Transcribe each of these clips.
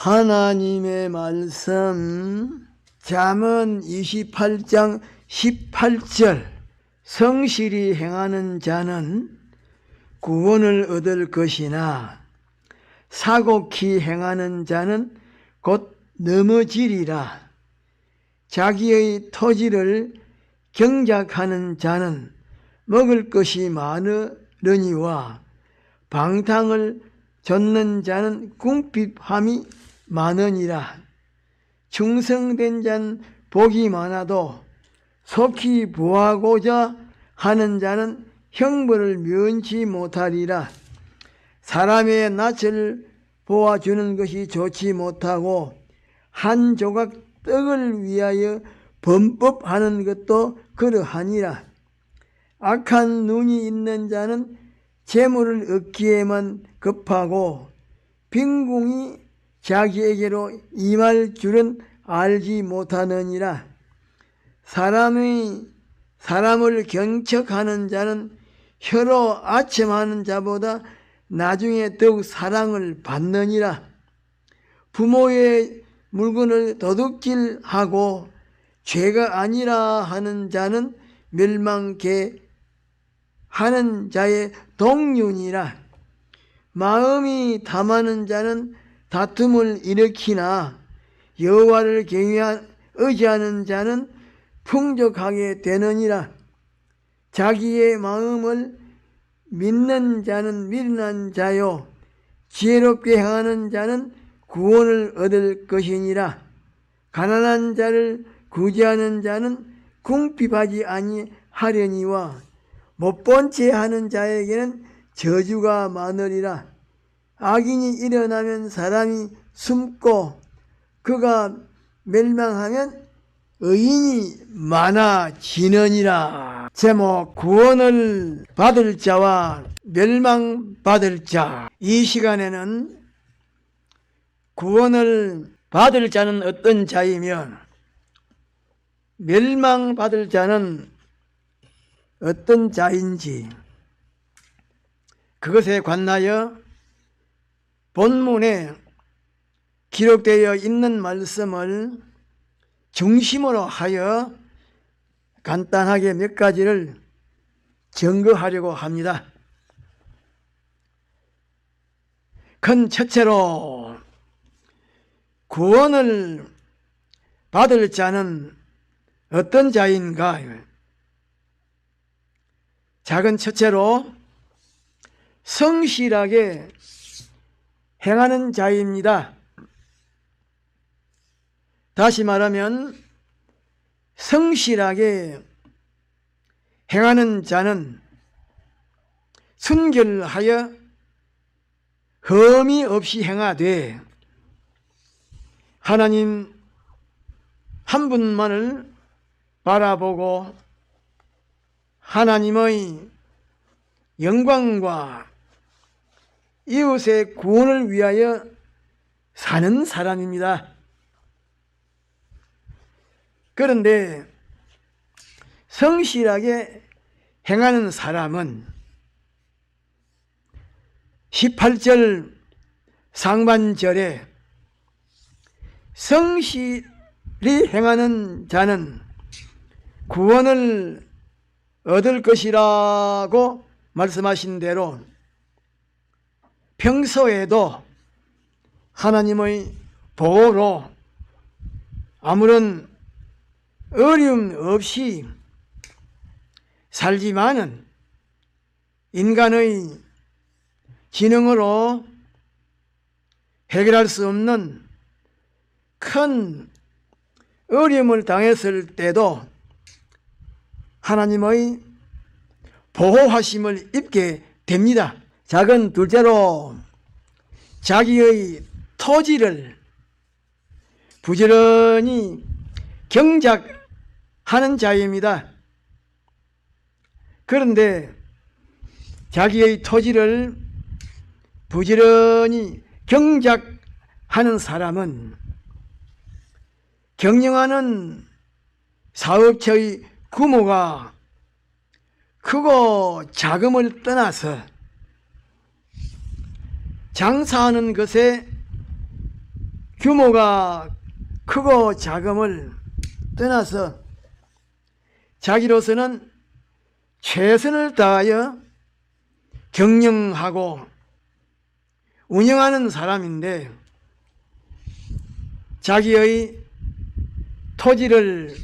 하나님의 말씀 잠언 28장 18절 성실히 행하는 자는 구원을 얻을 것이나 사곡히 행하는 자는 곧 넘어지리라. 자기의 토지를 경작하는 자는 먹을 것이 많으려니와 방탕을 좇는 자는 궁핍함이 많으니라. 충성된 자는 복이 많아도 속히 보하고자 하는 자는 형벌을 면치 못하리라. 사람의 낯을 보아주는 것이 좋지 못하고 한 조각 떡을 위하여 범법하는 것도 그러하니라. 악한 눈이 있는 자는 재물을 얻기에만 급하고 빈궁이 자기에게로 임할 줄은 알지 못하느니라. 사람을 경척하는 자는 혀로 아첨하는 자보다 나중에 더욱 사랑을 받느니라. 부모의 물건을 도둑질하고 죄가 아니라 하는 자는 멸망케 하는 자의 동륜이라. 마음이 탐하는 자는 다툼을 일으키나 여호와를 의지하는 자는 풍족하게 되느니라. 자기의 마음을 믿는 자는 미련한 자요 지혜롭게 행하는 자는 구원을 얻을 것이니라. 가난한 자를 구제하는 자는 궁핍하지 아니하려니와 못본 채 하는 자에게는 저주가 많으리라. 악인이 일어나면 사람이 숨고 그가 멸망하면 의인이 많아지느니라. 제목 구원을 받을 자와 멸망받을 자. 이 시간에는 구원을 받을 자는 어떤 자이며 멸망받을 자는 어떤 자인지 그것에 관하여 본문에 기록되어 있는 말씀을 중심으로 하여 간단하게 몇 가지를 증거하려고 합니다. 첫째로 구원을 받을 자는 어떤 자인가? 작은 첫째로 성실하게 행하는 자입니다. 다시 말하면 성실하게 행하는 자는 순결하여 흠이 없이 행하되 하나님 한 분만을 바라보고 하나님의 영광과 이웃의 구원을 위하여 사는 사람입니다. 그런데 성실하게 행하는 사람은 18절 상반절에 성실히 행하는 자는 구원을 얻을 것이라고 말씀하신 대로 평소에도 하나님의 보호로 아무런 어려움 없이 살지만은 인간의 지능으로 해결할 수 없는 큰 어려움을 당했을 때도 하나님의 보호하심을 입게 됩니다. 작은 둘째로 자기의 토지를 부지런히 경작하는 자입니다. 그런데 자기의 토지를 부지런히 경작하는 사람은 경영하는 사업체의 규모가 크고 작음을 떠나서 장사하는 것에 규모가 크고 작음을 떠나서 자기로서는 최선을 다하여 경영하고 운영하는 사람인데, 자기의 토지를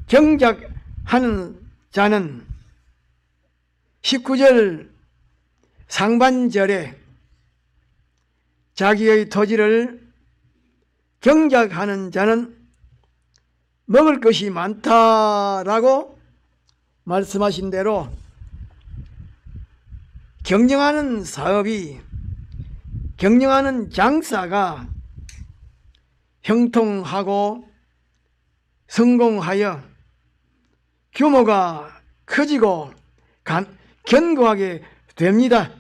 경작하는 자는 19절 상반절에 자기의 토지를 경작하는 자는 먹을 것이 많다라고 말씀하신 대로 경영하는 사업이, 경영하는 장사가 형통하고 성공하여 규모가 커지고 견고하게 됩니다.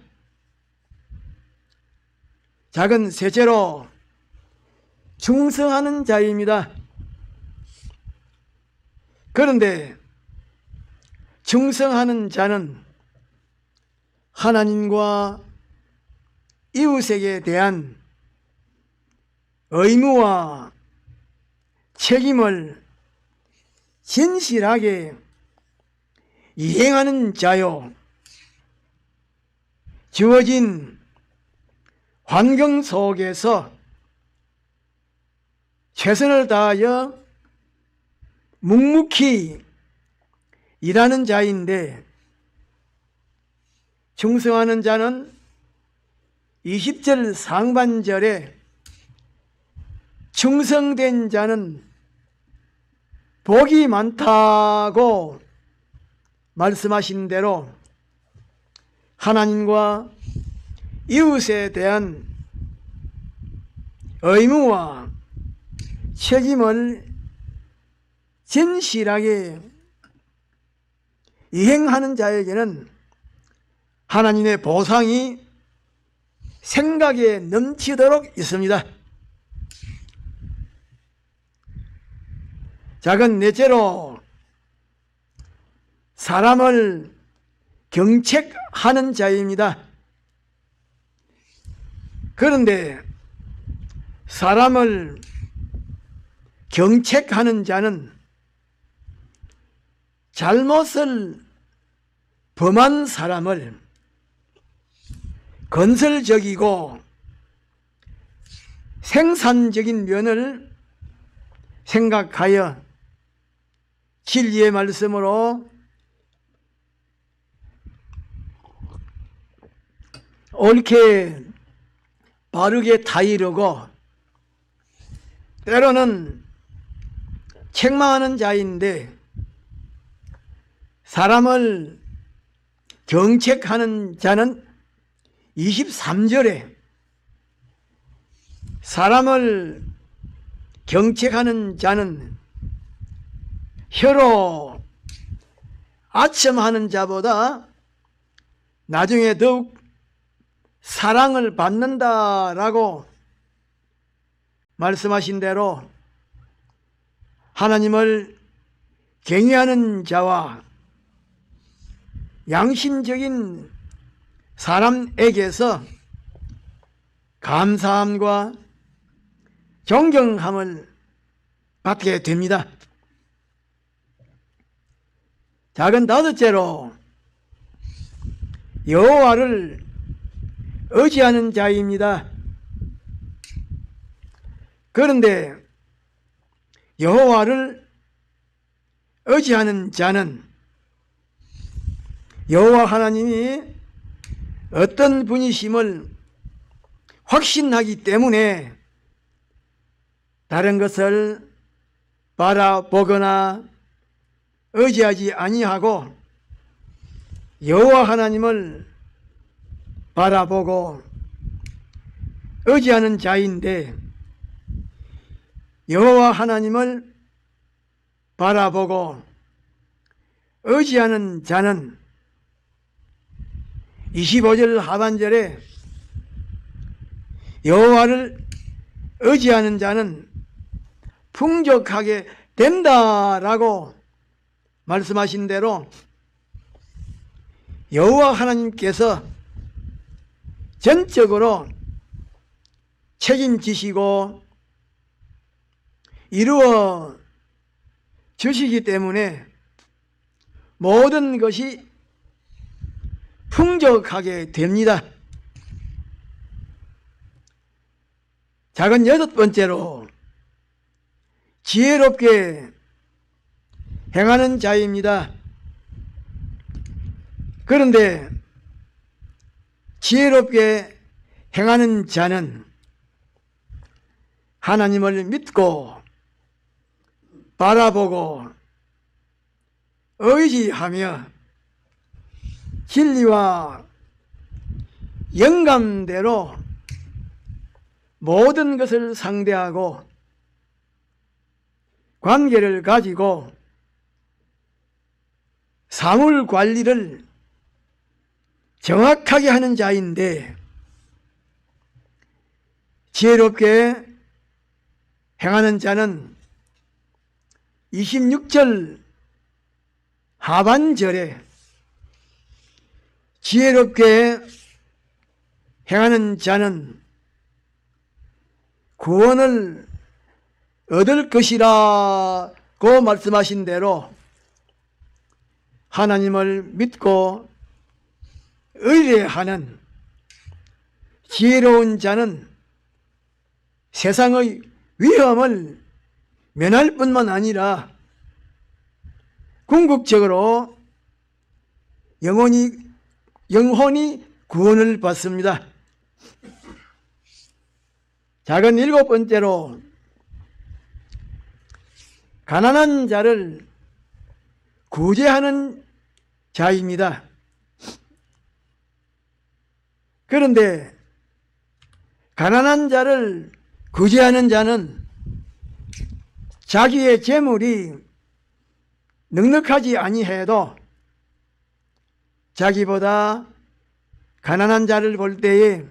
작은 셋째로 충성하는 자입니다. 그런데 충성하는 자는 하나님과 이웃에게 대한 의무와 책임을 진실하게 이행하는 자요, 주어진 환경 속에서 최선을 다하여 묵묵히 일하는 자인데, 충성하는 자는 20절 상반절에 충성된 자는 복이 많다고 말씀하신 대로 하나님과 이웃에 대한 의무와 책임을 진실하게 이행하는 자에게는 하나님의 보상이 생각에 넘치도록 있습니다. 작은 넷째로 사람을 경책하는 자입니다. 그런데 사람을 경책하는 자는 잘못을 범한 사람을 건설적이고 생산적인 면을 생각하여 진리의 말씀으로 옳게 바르게 타이르고, 때로는 책망하는 자인데 사람을 경책하는 자는 23절에 사람을 경책하는 자는 혀로 아첨하는 자보다 나중에 더욱 사랑을 받는다라고 말씀하신 대로 하나님을 경외하는 자와 양심적인 사람에게서 감사함과 존경함을 받게 됩니다. 작은 다섯째로 여호와를 의지하는 자입니다. 그런데 여호와를 의지하는 자는 여호와 하나님이 어떤 분이심을 확신하기 때문에 다른 것을 바라보거나 의지하지 아니하고 여호와 하나님을 바라보고 의지하는 자인데, 여호와 하나님을 바라보고 의지하는 자는 25절 하반절에 여호와를 의지하는 자는 풍족하게 된다라고 말씀하신 대로 여호와 하나님께서 전적으로 책임지시고 이루어 주시기 때문에 모든 것이 풍족하게 됩니다. 작은 여섯 번째로 지혜롭게 행하는 자입니다. 그런데 지혜롭게 행하는 자는 하나님을 믿고 바라보고 의지하며 진리와 영감대로 모든 것을 상대하고 관계를 가지고 사물 관리를 정확하게 하는 자인데, 지혜롭게 행하는 자는 26절 하반절에 지혜롭게 행하는 자는 구원을 얻을 것이라고 말씀하신 대로 하나님을 믿고 의뢰하는 지혜로운 자는 세상의 위험을 면할 뿐만 아니라 궁극적으로 영혼이 구원을 받습니다. 작은 일곱 번째로 가난한 자를 구제하는 자입니다. 그런데 가난한 자를 구제하는 자는 자기의 재물이 넉넉하지 아니해도 자기보다 가난한 자를 볼 때에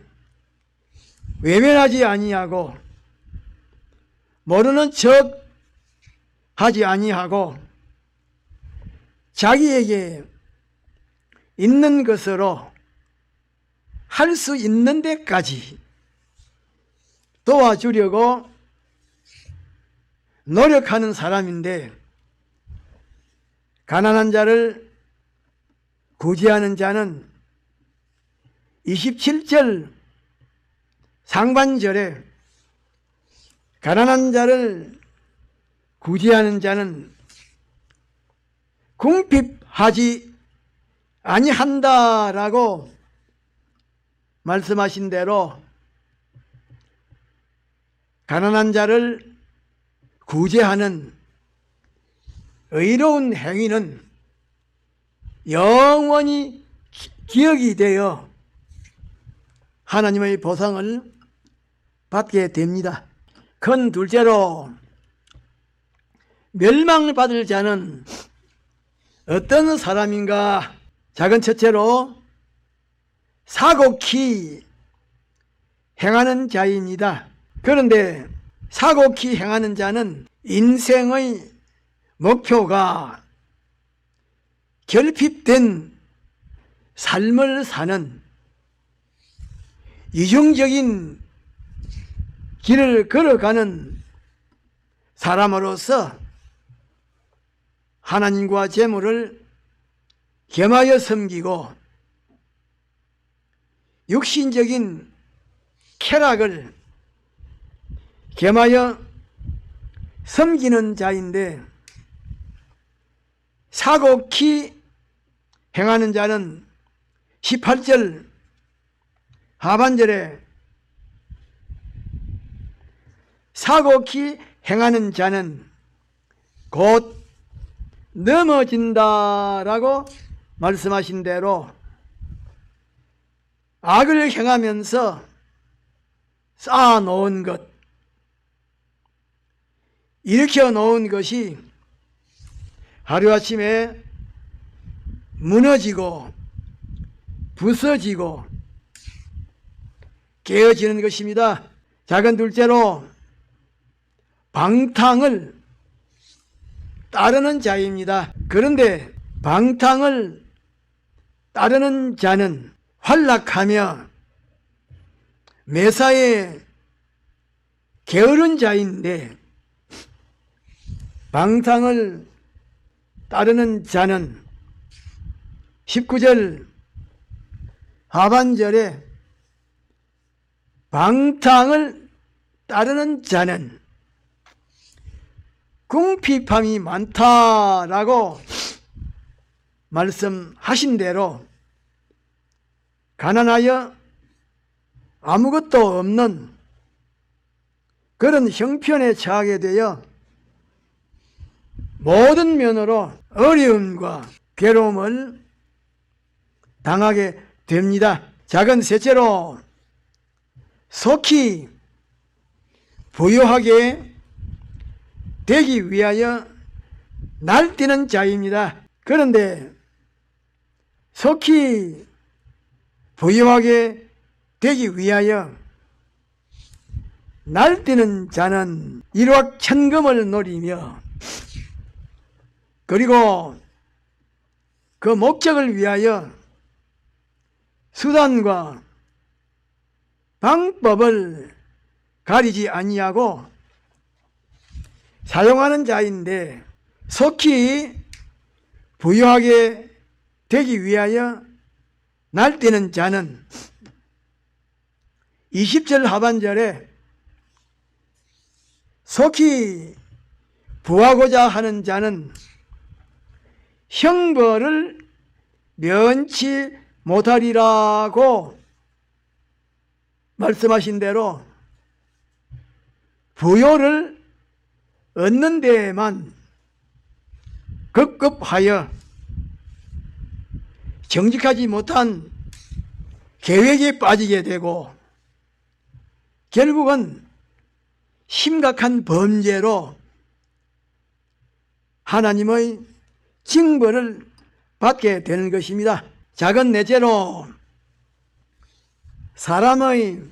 외면하지 아니하고 모르는 척 하지 아니하고 자기에게 있는 것으로 할 수 있는 데까지 도와주려고 노력하는 사람인데, 가난한 자를 구제하는 자는 27절 상반절에 가난한 자를 구제하는 자는 궁핍하지 아니한다라고 말씀하신 대로 가난한 자를 구제하는 의로운 행위는 영원히 기억이 되어 하나님의 보상을 받게 됩니다. 큰 둘째로 멸망받을 자는 어떤 사람인가? 작은 첫째로 사곡히 행하는 자입니다. 그런데 사곡히 행하는 자는 인생의 목표가 결핍된 삶을 사는 이중적인 길을 걸어가는 사람으로서 하나님과 재물을 겸하여 섬기고 육신적인 쾌락을 겸하여 섬기는 자인데, 사곡히 행하는 자는 18절 하반절에 사곡히 행하는 자는 곧 넘어진다라고 말씀하신 대로 악을 행하면서 쌓아놓은 것, 일으켜 놓은 것이 하루아침에 무너지고 부서지고 깨어지는 것입니다. 작은 둘째로 방탕을 따르는 자입니다. 그런데 방탕을 따르는 자는 활락하며 매사에 게으른 자인데, 방탕을 따르는 자는 19절 하반절에 방탕을 따르는 자는 궁핍함이 많다라고 말씀하신 대로 가난하여 아무것도 없는 그런 형편에 처하게 되어 모든 면으로 어려움과 괴로움을 당하게 됩니다. 작은 셋째로 속히 부유하게 되기 위하여 날뛰는 자입니다. 그런데 속히 부유하게 되기 위하여 날뛰는 자는 일확천금을 노리며 그리고 그 목적을 위하여 수단과 방법을 가리지 아니하고 사용하는 자인데 속히 부유하게 되기 위하여 날뛰는 자는 20절 하반절에 속히 부하고자 하는 자는 형벌을 면치 못하리라고 말씀하신 대로 부요를 얻는 데에만 급급하여 정직하지 못한 계획에 빠지게 되고 결국은 심각한 범죄로 하나님의 징벌을 받게 되는 것입니다. 작은 넷째로 사람의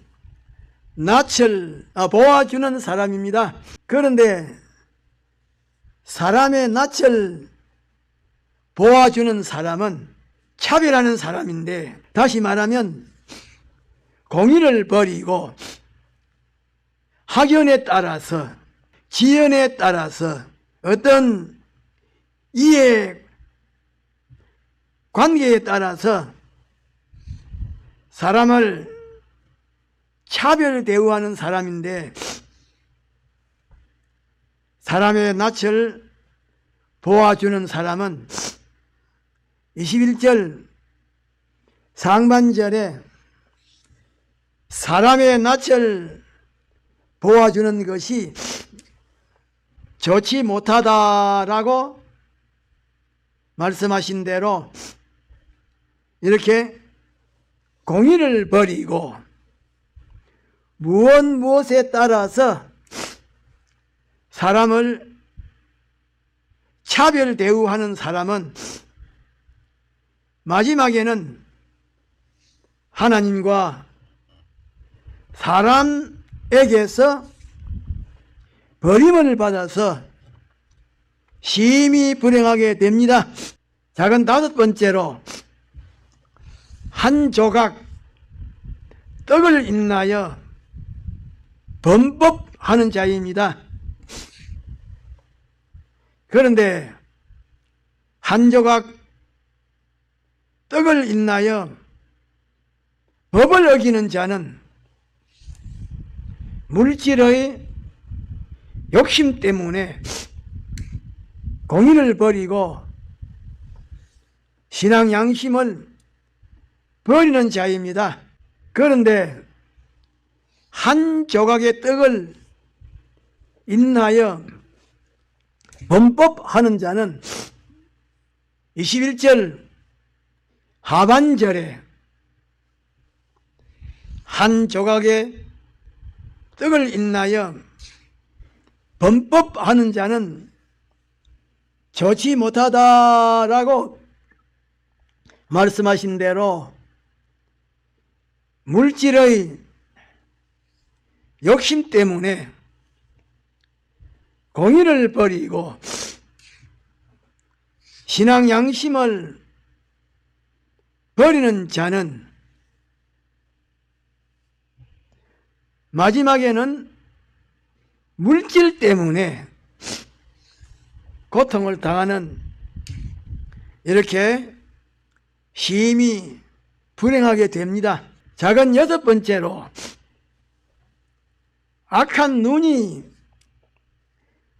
낯을 보아주는 사람입니다. 그런데 사람의 낯을 보아주는 사람은 차별하는 사람인데, 다시 말하면 공의를 버리고 학연에 따라서 지연에 따라서 어떤 이해 관계에 따라서 사람을 차별 대우하는 사람인데, 사람의 낯을 보아주는 사람은 21절 상반절에 사람의 낯을 보아주는 것이 좋지 못하다라고 말씀하신 대로 이렇게 공의를 버리고 무엇에 따라서 사람을 차별 대우하는 사람은 마지막에는 하나님과 사람에게서 버림을 받아서 심히 불행하게 됩니다. 작은 다섯 번째로 한 조각 떡을 인하여 범법하는 자입니다. 그런데 한 조각 떡을 인하여 법을 어기는 자는 물질의 욕심 때문에 공의를 버리고 신앙 양심을 버리는 자입니다. 그런데 한 조각의 떡을 인하여 범법하는 자는 21절 하반절에 한 조각의 떡을 인하여 범법하는 자는 좋지 못하다라고 말씀하신 대로 물질의 욕심 때문에 공의를 버리고 신앙 양심을 버리는 자는 마지막에는 물질 때문에 고통을 당하는 이렇게 심히 불행하게 됩니다. 작은 여섯 번째로 악한 눈이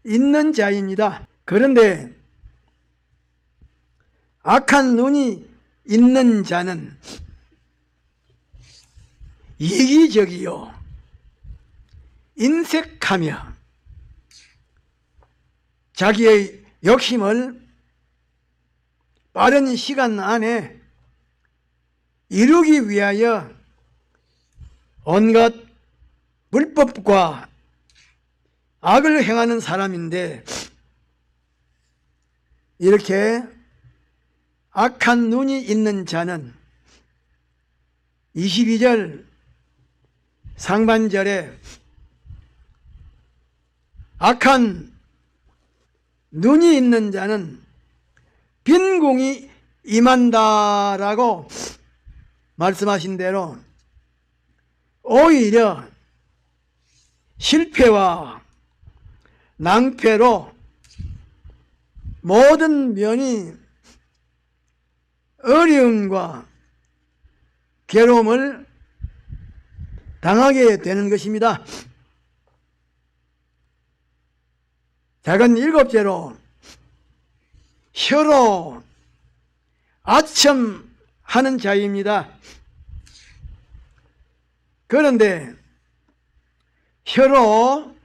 있는 자입니다. 그런데 악한 눈이 있는 자는 이기적이요 인색하며 자기의 욕심을 빠른 시간 안에 이루기 위하여 온갖 불법과 악을 행하는 사람인데, 이렇게 악한 눈이 있는 자는 22절 상반절에 악한 눈이 있는 자는 빈궁이 임한다라고 말씀하신 대로 오히려 실패와 낭패로 모든 면이 어려움과 괴로움을 당하게 되는 것입니다. 작은 일곱째로 혀로 아첨하는 자입니다. 그런데 혀로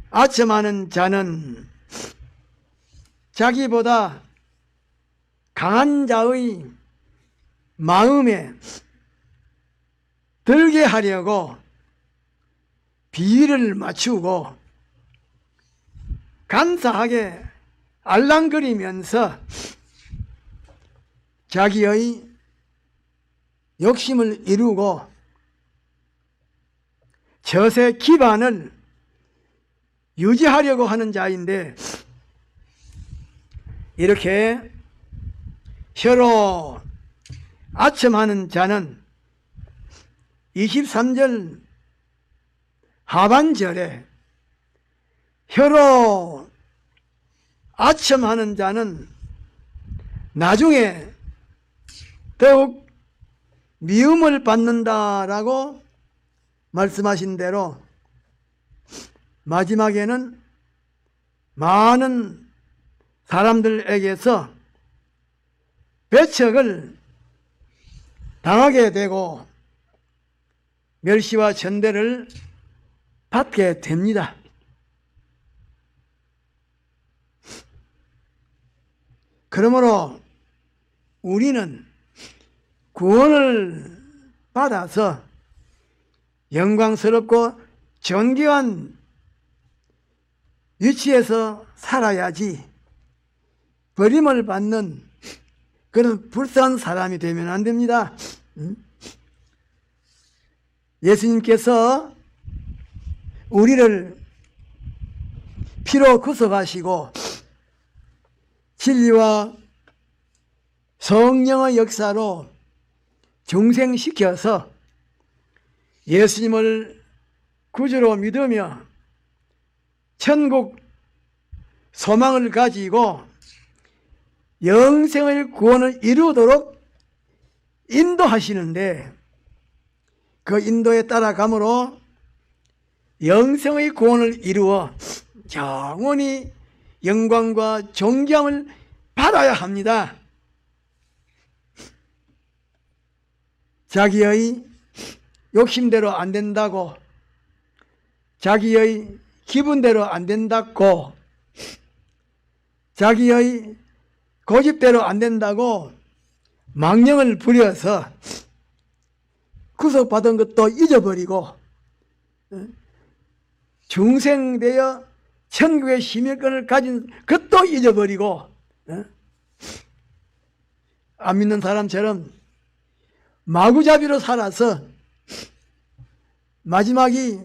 아첨하는 자는 자기보다 강한 자의 마음에 들게 하려고 비위를 맞추고 간사하게 알랑거리면서 자기의 욕심을 이루고 젖의 기반을 유지하려고 하는 자인데, 이렇게 혀로 아첨하는 자는 23절 하반절에 혀로 아첨하는 자는 나중에 더욱 미움을 받는다라고 말씀하신 대로 마지막에는 많은 사람들에게서 배척을 당하게 되고 멸시와 천대를 받게 됩니다. 그러므로 우리는 구원을 받아서 영광스럽고 존귀한 위치에서 살아야지 버림을 받는 그런 불쌍한 사람이 되면 안 됩니다. 예수님께서 우리를 피로 구속하시고 진리와 성령의 역사로 중생시켜서 예수님을 구주로 믿으며 천국 소망을 가지고 영생의 구원을 이루도록 인도하시는데, 그 인도에 따라감으로 영생의 구원을 이루어 영원히 영광과 존경을 받아야 합니다. 자기의 욕심대로 안 된다고, 자기의 기분대로 안 된다고, 자기의 고집대로 안 된다고 망령을 부려서 구속받은 것도 잊어버리고 중생되어 천국의 시민권을 가진 것도 잊어버리고 안 믿는 사람처럼 마구잡이로 살아서 마지막이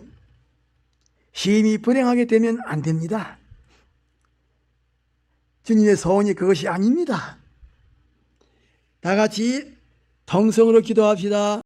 심히 불행하게 되면 안 됩니다. 주님의 소원이 그것이 아닙니다. 다 같이 통성으로 기도합시다.